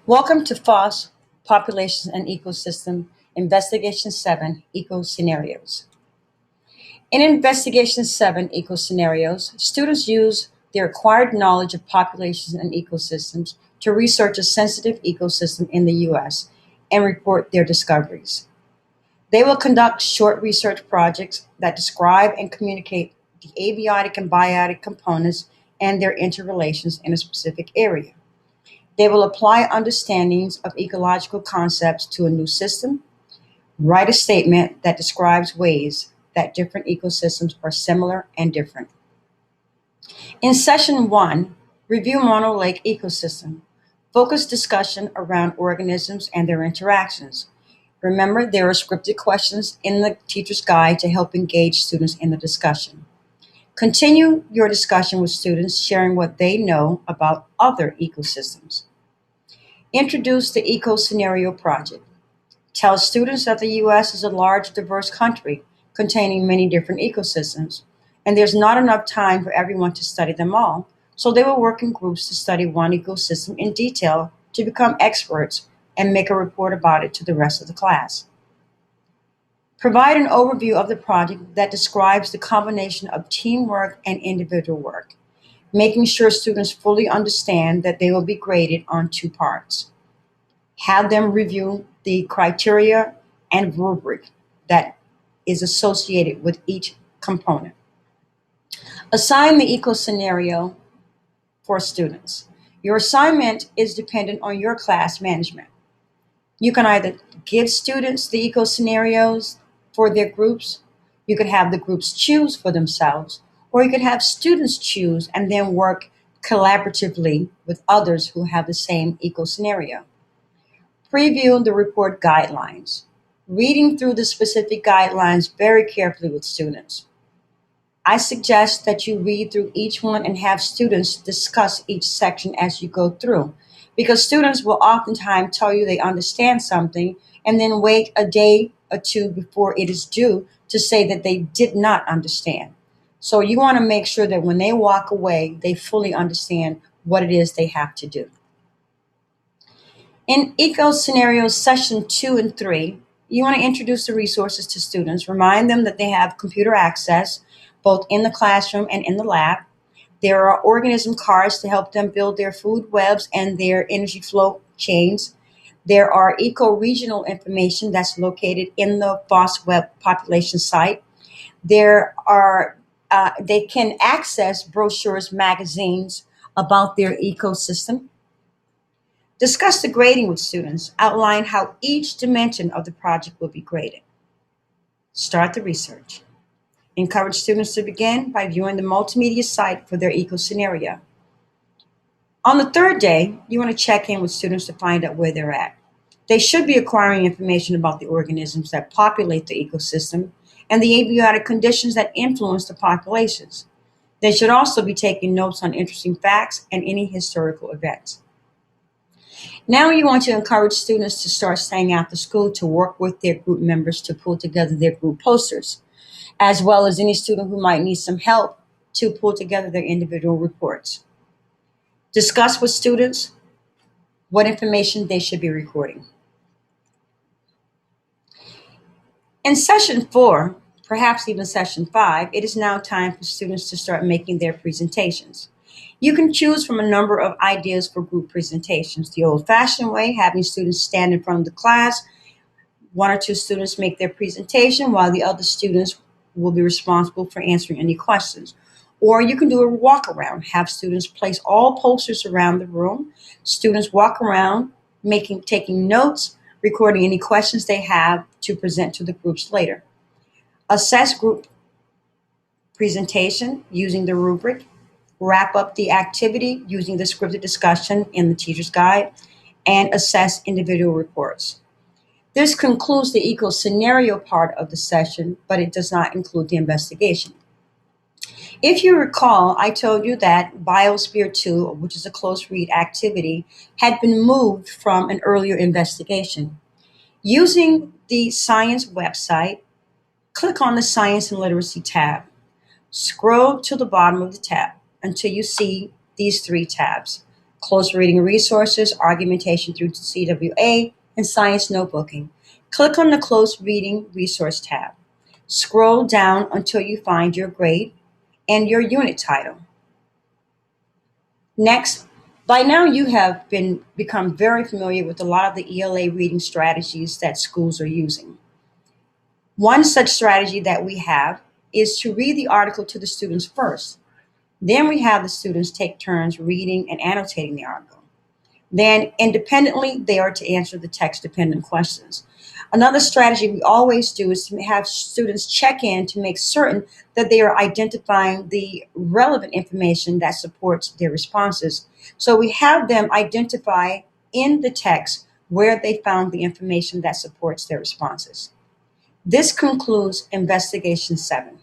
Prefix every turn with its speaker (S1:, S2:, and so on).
S1: Welcome to FOSS Populations and Ecosystem Investigation 7 Eco Scenarios. In Investigation 7 Eco Scenarios, students use their acquired knowledge of populations and ecosystems to research a sensitive ecosystem in the U.S. and report their discoveries. They will conduct short research projects that describe and communicate the abiotic and biotic components and their interrelations in a specific area. They will apply understandings of ecological concepts to a new system, write a statement that describes ways that different ecosystems are similar and different. In session one, review Mono Lake ecosystem. Focus discussion around organisms and their interactions. Remember, there are scripted questions in the teacher's guide to help engage students in the discussion. Continue your discussion with students, sharing what they know about other ecosystems. Introduce the Eco Scenario Project. Tell students that the U.S. is a large, diverse country containing many different ecosystems, and there's not enough time for everyone to study them all, so they will work in groups to study one ecosystem in detail to become experts and make a report about it to the rest of the class. Provide an overview of the project that describes the combination of teamwork and individual work, making sure students fully understand that they will be graded on two parts. Have them review the criteria and rubric that is associated with each component. Assign the eco scenario for students. Your assignment is dependent on your class management. You can either give students the eco scenarios for their groups, you could have the groups choose for themselves, or you could have students choose and then work collaboratively with others who have the same eco scenario. Preview the report guidelines. Reading through the specific guidelines very carefully with students. I suggest that you read through each one and have students discuss each section as you go through, because students will oftentimes tell you they understand something and then wait a day or two before it is due to say that they did not understand. So you want to make sure that when they walk away, they fully understand what it is they have to do. In Eco Scenarios Session 2 and 3, you want to introduce the resources to students, remind them that they have computer access both in the classroom and in the lab. There are organism cards to help them build their food webs and their energy flow chains. There are eco-regional information that's located in the FOSS Web population site. They can access brochures, magazines about their ecosystem. Discuss the grading with students. Outline how each dimension of the project will be graded. Start the research. Encourage students to begin by viewing the multimedia site for their eco scenario. On the third day, you want to check in with students to find out where they're at. They should be acquiring information about the organisms that populate the ecosystem and the abiotic conditions that influence the populations. They should also be taking notes on interesting facts and any historical events. Now you want to encourage students to start staying after school to work with their group members to pull together their group posters, as well as any student who might need some help to pull together their individual reports. Discuss with students what information they should be recording. In session 4, perhaps even session 5, it is now time for students to start making their presentations. You can choose from a number of ideas for group presentations. The old-fashioned way, having students stand in front of the class, one or two students make their presentation while the other students will be responsible for answering any questions. Or you can do a walk around, have students place all posters around the room. Students walk around, taking notes, recording any questions they have to present to the groups later. Assess group presentation using the rubric. Wrap up the activity using the scripted discussion in the teacher's guide, and assess individual reports. This concludes the eco scenario part of the session, but it does not include the investigation. If you recall, I told you that Biosphere 2, which is a close read activity, had been moved from an earlier investigation. Using the science website, click on the Science and Literacy tab. Scroll to the bottom of the tab until you see these three tabs: close reading resources, argumentation through CWA, and science notebooking. Click on the Close Reading Resource tab. Scroll down until you find your grade and your unit title. Next, by now you have become very familiar with a lot of the ELA reading strategies that schools are using. One such strategy that we have is to read the article to the students first. Then we have the students take turns reading and annotating the article. Then independently, they are to answer the text-dependent questions. Another strategy we always do is to have students check in to make certain that they are identifying the relevant information that supports their responses. So we have them identify in the text where they found the information that supports their responses. This concludes Investigation 7.